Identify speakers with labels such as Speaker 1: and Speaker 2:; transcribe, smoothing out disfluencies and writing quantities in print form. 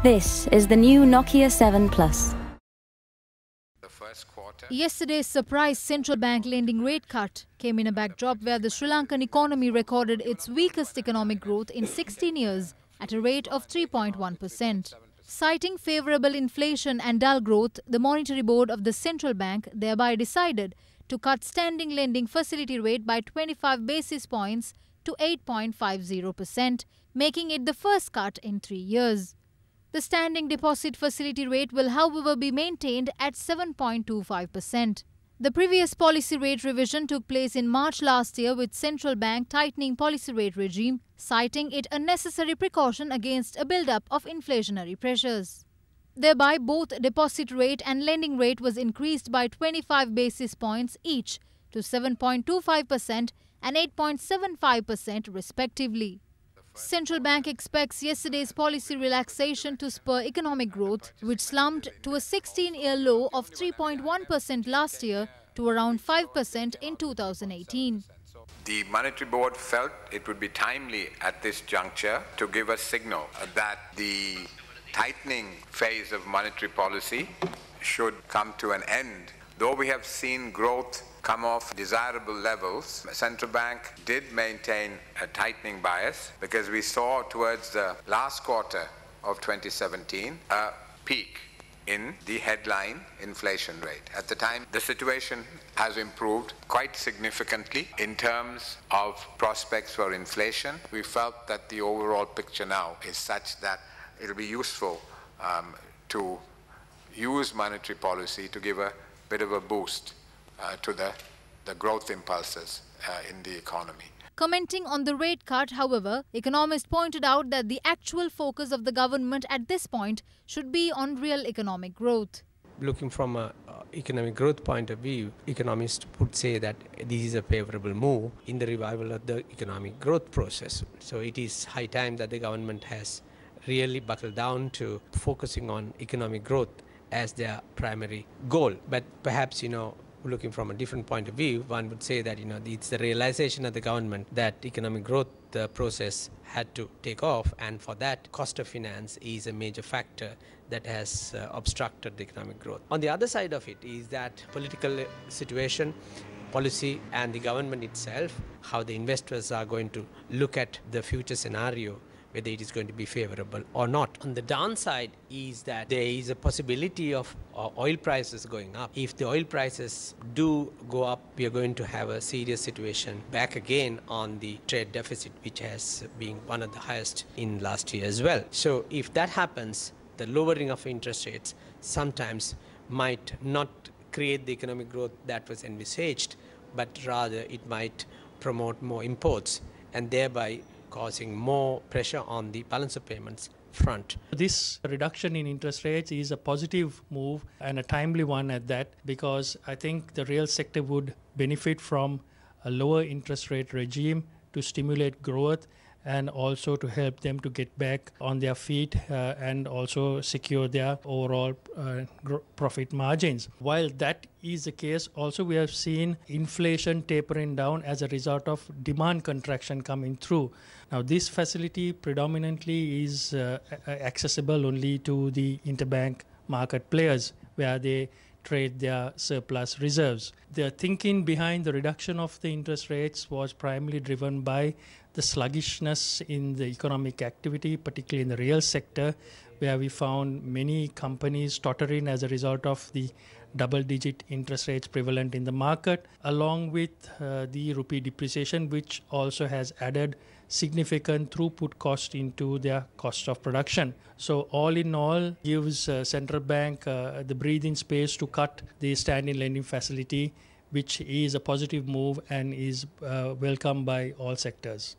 Speaker 1: This is the new Nokia 7 Plus.
Speaker 2: Yesterday's surprise central bank lending rate cut came in a backdrop where the Sri Lankan economy recorded its weakest economic growth in 16 years at a rate of 3.1%. Citing favourable inflation and dull growth, the Monetary Board of the central bank thereby decided to cut standing lending facility rate by 25 basis points to 8.50%, making it the first cut in 3 years. The standing deposit facility rate will, however, be maintained at 7.25%. The previous policy rate revision took place in March last year, with central bank tightening policy rate regime, citing it a necessary precaution against a build-up of inflationary pressures. Thereby, both deposit rate and lending rate was increased by 25 basis points each to 7.25% and 8.75% respectively. Central Bank expects yesterday's policy relaxation to spur economic growth, which slumped to a 16-year low of 3.1% last year to around 5% in 2018.
Speaker 3: The Monetary Board felt it would be timely at this juncture to give a signal that the tightening phase of monetary policy should come to an end. Though we have seen growth come off desirable levels, the central bank did maintain a tightening bias because we saw towards the last quarter of 2017 a peak in the headline inflation rate. At the time, the situation has improved quite significantly in terms of prospects for inflation. We felt that the overall picture now is such that it will be useful to use monetary policy to give a bit of a boost to the growth impulses in the economy.
Speaker 2: Commenting on the rate cut, however, economists pointed out that the actual focus of the government at this point should be on real economic growth.
Speaker 4: Looking from an economic growth point of view, economists would say that this is a favourable move in the revival of the economic growth process. So it is high time that the government has really buckled down to focusing on economic growth as their primary goal. But perhaps, looking from a different point of view, one would say that, it's the realization of the government that economic growth process had to take off, and for that, cost of finance is a major factor that has obstructed the economic growth. On the other side of it is that political situation, policy and the government itself, how the investors are going to look at the future scenario, whether it is going to be favorable or not. On the downside is that there is a possibility of oil prices going up. If the oil prices do go up, we are going to have a serious situation back again on the trade deficit, which has been one of the highest in last year as well. So if that happens, the lowering of interest rates sometimes might not create the economic growth that was envisaged, but rather it might promote more imports and thereby causing more pressure on the balance of payments front.
Speaker 5: This reduction in interest rates is a positive move and a timely one at that, because I think the real sector would benefit from a lower interest rate regime to stimulate growth and also to help them to get back on their feet and also secure their overall profit margins. While that is the case, also we have seen inflation tapering down as a result of demand contraction coming through. Now, this facility predominantly is accessible only to the interbank market players, where they trade their surplus reserves. The thinking behind the reduction of the interest rates was primarily driven by the sluggishness in the economic activity, particularly in the real sector, where we found many companies tottering as a result of the double-digit interest rates prevalent in the market, along with the rupee depreciation, which also has added significant throughput cost into their cost of production. So all in all, gives central bank the breathing space to cut the standing lending facility, which is a positive move and is welcomed by all sectors.